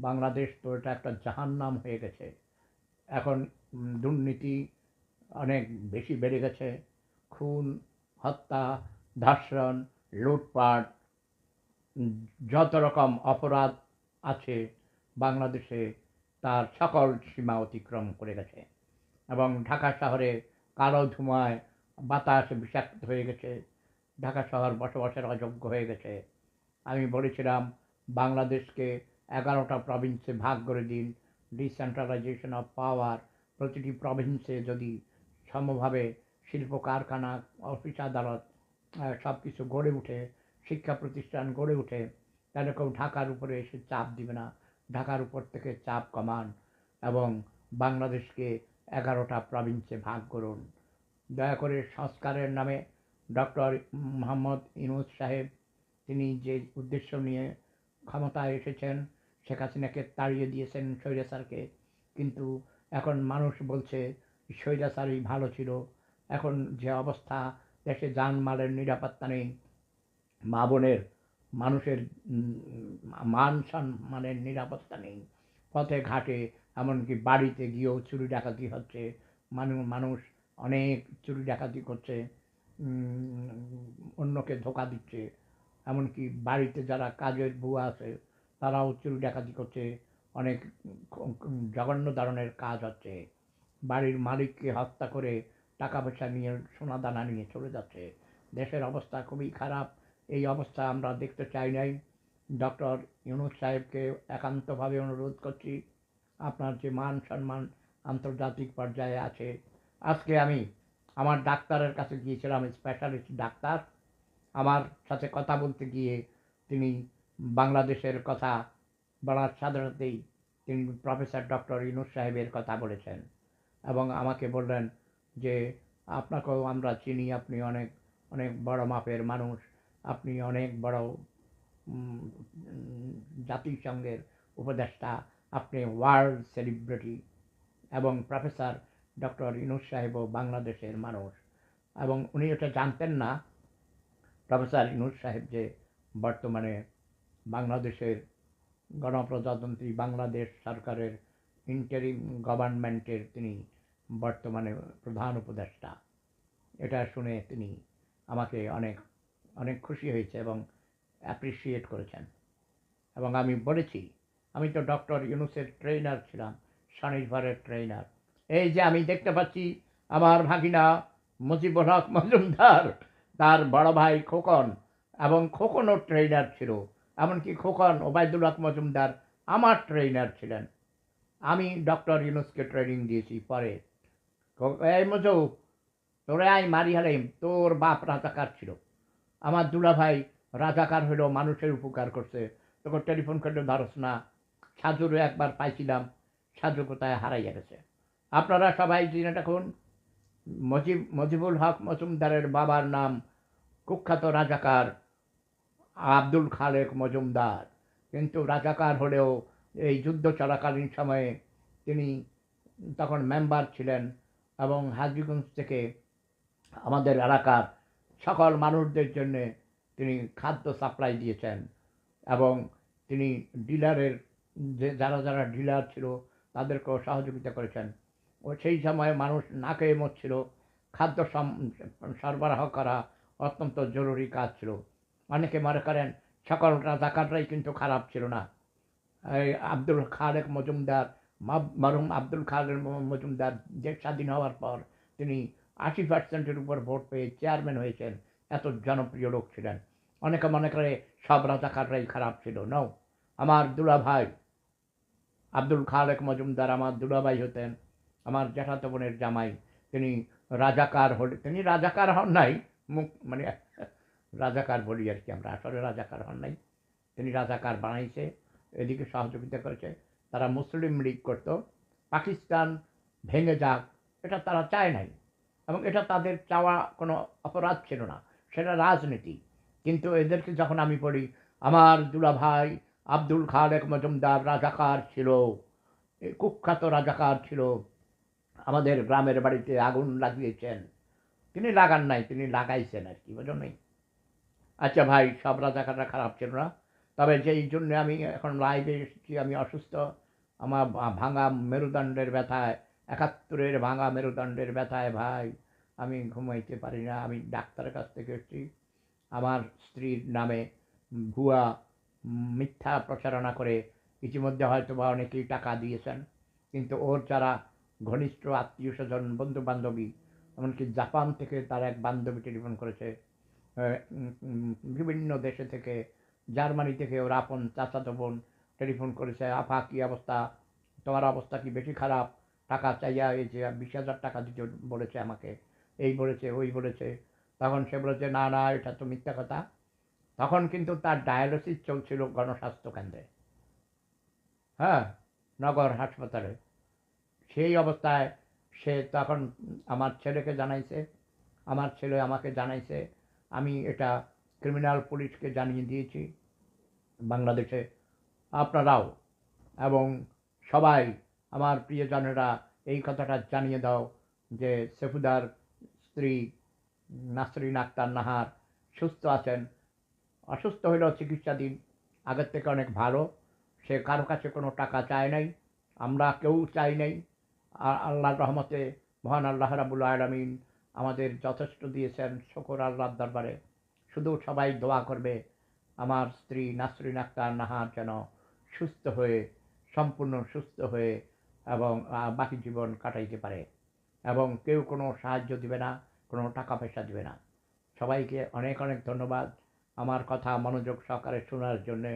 বাংলাদেশ তো এটা একটা জাহান্নাম হয়ে গেছে। এখন দুর্নীতি অনেক বেশি বেড়ে গেছে। খুন, হত্যা, ধর্ষণ, লুটপাট, যত রকম অপরাধ আছে বাংলাদেশে তার সকল সীমা অতিক্রম করে গেছে। এবং ঢাকা শহরে কালো ধোঁয়ায় বাতাস বিষাক্ত হয়ে গেছে। ঢাকা শহর বসবাসের অযোগ্য হয়ে গেছে। আমি বলেছিলাম বাংলাদেশকে 11টা প্রভিন্সে ভাগ করে দিন, ডিসেন্ট্রালাইজেশন অফ পাওয়ার। প্রতিটি প্রভিন্সে যদি সমভাবে শিল্প কারখানা, অফিস আদালত সব কিছু গড়ে উঠে, শিক্ষা প্রতিষ্ঠান গড়ে উঠে, তাহলে কেউ ঢাকার উপরে এসে চাপ দিবে না। ঢাকার উপর থেকে চাপ কমান এবং বাংলাদেশকে 11টা প্রভিন্সে ভাগ করুন। দয়া করে সংস্কারের নামে ডক্টর মোহাম্মদ ইউনূস সাহেব, তিনি যে উদ্দেশ্য নিয়ে ক্ষমতায় এসেছেন, শেখ হাসিনাকে তাড়িয়ে দিয়েছেন, স্বৈরাচারকে। কিন্তু এখন মানুষ বলছে স্বৈরাচারই ভালো ছিল। এখন যে অবস্থা, দেশে জানমালের নিরাপত্তা নেই, মা বোনের, মানুষের মান সম্মানের নিরাপত্তা নেই। পথে ঘাটে, এমনকি বাড়িতে গিয়েও চুরি ডাকাতি হচ্ছে। মানুষ অনেক চুরি ডাকাতি করছে, অন্যকে ধোঁকা দিচ্ছে। এমনকি বাড়িতে যারা কাজের বুয়া আছে তারাও চুরি ডাকাতি করছে। অনেক জঘন্য ধরনের কাজ হচ্ছে। বাড়ির মালিককে হত্যা করে টাকা পয়সা নিয়ে, সোনা দানা নিয়ে চলে যাচ্ছে। দেশের অবস্থা খুবই খারাপ। এই অবস্থা আমরা দেখতে চাই নাই। ডক্টর ইউনূস সাহেবকে একান্তভাবে অনুরোধ করছি, আপনার যে মান সম্মান আন্তর্জাতিক পর্যায়ে আছে। আজকে আমি আমার ডাক্তারের কাছে গিয়েছিলাম, স্পেশালিস্ট ডাক্তার। আমার সাথে কথা বলতে গিয়ে তিনি বাংলাদেশের কথা বলার সাথে সাথেই তিনি প্রফেসর ডক্টর ইউনূস সাহেবের কথা বলেছেন এবং আমাকে বললেন যে আপনাকেও আমরা চিনি, আপনি অনেক অনেক বড় মাপের মানুষ, আপনি অনেক বড় জাতিসংঘের উপদেষ্টা, আপনি ওয়ার্ল্ড সেলিব্রিটি। এবং প্রফেসর ডক্টর ইউনূস সাহেবও বাংলাদেশের মানুষ। এবং উনি এটা জানতেন না, প্রফেসর ইউনূস সাহেব, যে বর্তমানে বাংলাদেশের গণপ্রজাতন্ত্রী বাংলাদেশ সরকারের ইন্টারিম গভর্নমেন্টের তিনি বর্তমানে প্রধান উপদেষ্টা। এটা শুনে তিনি আমাকে অনেক অনেক খুশি হয়েছে এবং অ্যাপ্রিসিয়েট করেছেন। এবং আমি বলেছি, আমি তো ডক্টর ইউনূসের ট্রেনার ছিলাম, স্বনির্ভরের ট্রেনার। এই যে আমি দেখতে পাচ্ছি আমার ভাগিনা মুজিবুল হক মজুমদার, তার বড় ভাই খোকন, এবং খোকনও ট্রেনার ছিল। এমনকি খোকন ওবায়দুল হক মজুমদার আমার ট্রেনার ছিলেন। আমি ডক্টর ইউনূসকে ট্রেনিং দিয়েছি। পরে এই মজু, তোরে আই মারি হারাইম, তোর বাপ রাজাকার ছিল। আমার দুলাভাই রাজাকার হইল, মানুষের উপকার করছে, তোকে টেলিফোন করলে ধরস না। সাজুরে একবার পাইছিলাম, সাজু কোথায় হারাইয়া গেছে। আপনারা সবাই জেনে রাখুন, মুজিবুল হক মজুমদারের বাবার নাম কুখ্যাত রাজাকার আব্দুল খালেক মজুমদার। কিন্তু রাজাকার হলেও এই যুদ্ধ চলাকালীন সময়ে তিনি তখন মেম্বার ছিলেন এবং হাজীগঞ্জ থেকে আমাদের এলাকার সকল মানুষদের জন্য তিনি খাদ্য সাপ্লাই দিয়েছেন। এবং তিনি ডিলারের, যে যারা যারা ডিলার ছিল তাদেরকেও সহযোগিতা করেছেন। ও সেই সময় মানুষ না খেয়ে মরছিল, খাদ্য সরবরাহ করা অত্যন্ত জরুরি কাজ ছিল। অনেকে মনে করেন সকল রাজাকাররাই কিন্তু খারাপ ছিল না। এই আব্দুল খালেক মজুমদার, মরহুম আব্দুল খালেক মজুমদার দেশ স্বাধীন হওয়ার পর তিনি 80%-এর উপর ভোট পেয়ে চেয়ারম্যান হয়েছেন। এত জনপ্রিয় লোক ছিলেন। অনেকে মনে করে সব রাজাকাররাই খারাপ ছিল। নও, আমার দুলাভাই আব্দুল খালেক মজুমদার আমার দুলাভাই হতেন, আমার জ্যাঠাতো বোনের জামাই। তিনি রাজাকার হলে, তিনি রাজাকার হন নাই, মুখ মানে রাজাকার বলি আর কি আমরা, আসলে রাজাকার হন নাই। তিনি রাজাকার বানাইছে, এদিকে সহযোগিতা করেছে। তারা মুসলিম লীগ করত, পাকিস্তান ভেঙে যাক এটা তারা চায় নাই, এবং এটা তাদের চাওয়া কোনো অপরাধ ছিল না, সেটা রাজনীতি। কিন্তু এদেরকে যখন আমি পড়ি, আমার দুলাভাই আব্দুল খালেক মজুমদার রাজাকার ছিল, কুখ্যাত রাজাকার ছিল, আমাদের গ্রামের বাড়িতে আগুন লাগিয়েছেন। তিনি লাগান নাই, তিনি লাগাইছেন আর কি, বোঝো নাই। আচ্ছা ভাই, সব রাজাকাররা খারাপ ছিল না। তবে যেই জন্য আমি এখন লাইভে এসেছি, আমি অসুস্থ, আমার ভাঙা মেরুদণ্ডের ব্যথায়, ৭১-এর ভাঙা মেরুদণ্ডের ব্যথায় ভাই আমি ঘুমাইতে পারি না। আমি ডাক্তারের কাছ থেকে এসেছি। আমার স্ত্রীর নামে ভুয়া মিথ্যা প্রচারণা করে ইতিমধ্যে হয়তো বা অনেকেই টাকা দিয়েছেন, কিন্তু ওর যারা ঘনিষ্ঠ আত্মীয় স্বজন, বন্ধু বান্ধবী, এমনকি জাপান থেকে তার এক বান্ধবী টেলিফোন করেছে, বিভিন্ন দেশে থেকে, জার্মানি থেকে ওর আপন চাচাতো বোন টেলিফোন করেছে, আপা কী অবস্থা, তোমার অবস্থা কি বেশি খারাপ, টাকা চাইয়া এই যে 20,000 টাকা দিতে বলেছে আমাকে, এই বলেছে ওই বলেছে। তখন সে বলেছে না না এটা তো মিথ্যা কথা। তখন কিন্তু তার ডায়ালিসিস চলছিল গণস্বাস্থ্য কেন্দ্রে, হ্যাঁ, নগর হাসপাতালে। সেই অবস্থায় সে তখন আমার ছেলেকে জানাইছে, আমার ছেলে আমাকে জানাইছে, আমি এটা ক্রিমিনাল পুলিশকে জানিয়ে দিয়েছি বাংলাদেশে, আপনারাও এবং সবাই আমার প্রিয়জনেরা এই কথাটা জানিয়ে দাও যে সেফুদার স্ত্রী নাসরিন আক্তার নাহার সুস্থ আছেন, অসুস্থ হলেও চিকিৎসাধীন, আগের থেকে অনেক ভালো। সে কারো কাছে কোনো টাকা চায় নাই, আমরা কেউ চাই নাই। আল্লাহর রহমতে মহান আল্লাহ রাব্বুল আলামিন আমাদের যথেষ্ট দিয়েছেন, শুকর আল্লাহর দরবারে। শুধু সবাই দোয়া করবে আমার স্ত্রী নাসরিন আক্তার নাহার যেন সুস্থ হয়ে, সম্পূর্ণ সুস্থ হয়ে এবং বাকি জীবন কাটাইতে পারে। এবং কেউ কোনো সাহায্য দিবে না, কোনো টাকা পয়সা দিবে না। সবাইকে অনেক অনেক ধন্যবাদ আমার কথা মনোযোগ সহকারে শোনার জন্যে।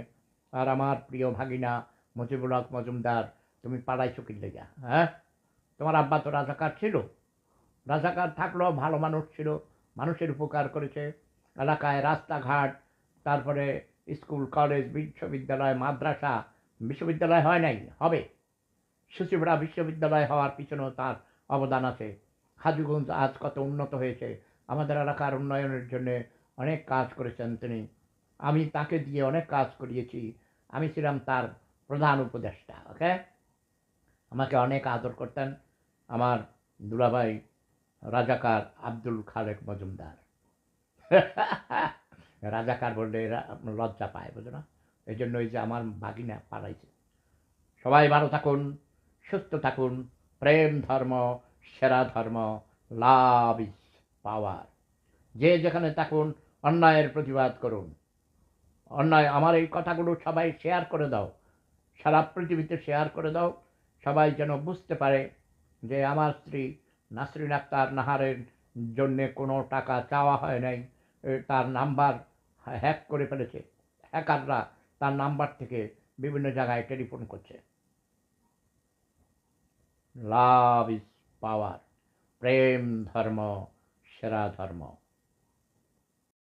আর আমার প্রিয় ভাগিনা মুজিবুল হক মজুমদার, তুমি পালাইছো কি লেগা? হ্যাঁ, তোমার আব্বা তো রাজাকার ছিল, রাজাকার থাকলেও ভালো মানুষ ছিল, মানুষের উপকার করেছে, এলাকায় রাস্তাঘাট, তারপরে স্কুল কলেজ বিশ্ববিদ্যালয় মাদ্রাসা, বিশ্ববিদ্যালয় হয় নাই, হবে, সুচিপড়া বিশ্ববিদ্যালয় হওয়ার পিছনেও তার অবদান আছে। হাজীগঞ্জ আজ কত উন্নত হয়েছে, আমাদের এলাকার উন্নয়নের জন্য অনেক কাজ করেছেন তিনি। আমি তাকে দিয়ে অনেক কাজ করিয়েছি, আমি ছিলাম তার প্রধান উপদেষ্টা। ওকে, আমাকে অনেক আদর করতেন আমার দুলাভাই রাজাকার আব্দুল খালেক মজুমদার। রাজাকার বললে এরা লজ্জা পায়, বুঝো না? এই জন্য এই যে আমার বাগিনা পালাইছে। সবাই ভালো থাকুন, সুস্থ থাকুন, প্রেম ধর্ম সেরা ধর্ম, লাভ ইজ পাওয়ার। যে যেখানে থাকুন অন্যায়ের প্রতিবাদ করুন, অন্যায়, আমার এই কথাগুলো সবাই শেয়ার করে দাও, সারা পৃথিবীতে শেয়ার করে দাও, সবাই যেন বুঝতে পারে যে আমার স্ত্রী নাসরিন আক্তার নাহারের জন্যে কোনো টাকা চাওয়া হয় নাই। তার নাম্বার হ্যাক করে ফেলেছে, হ্যাকাররা তার নাম্বার থেকে বিভিন্ন জায়গায় টেলিফোন করছে। লাভ ইজ পাওয়ার, প্রেম ধর্ম সেরা ধর্ম।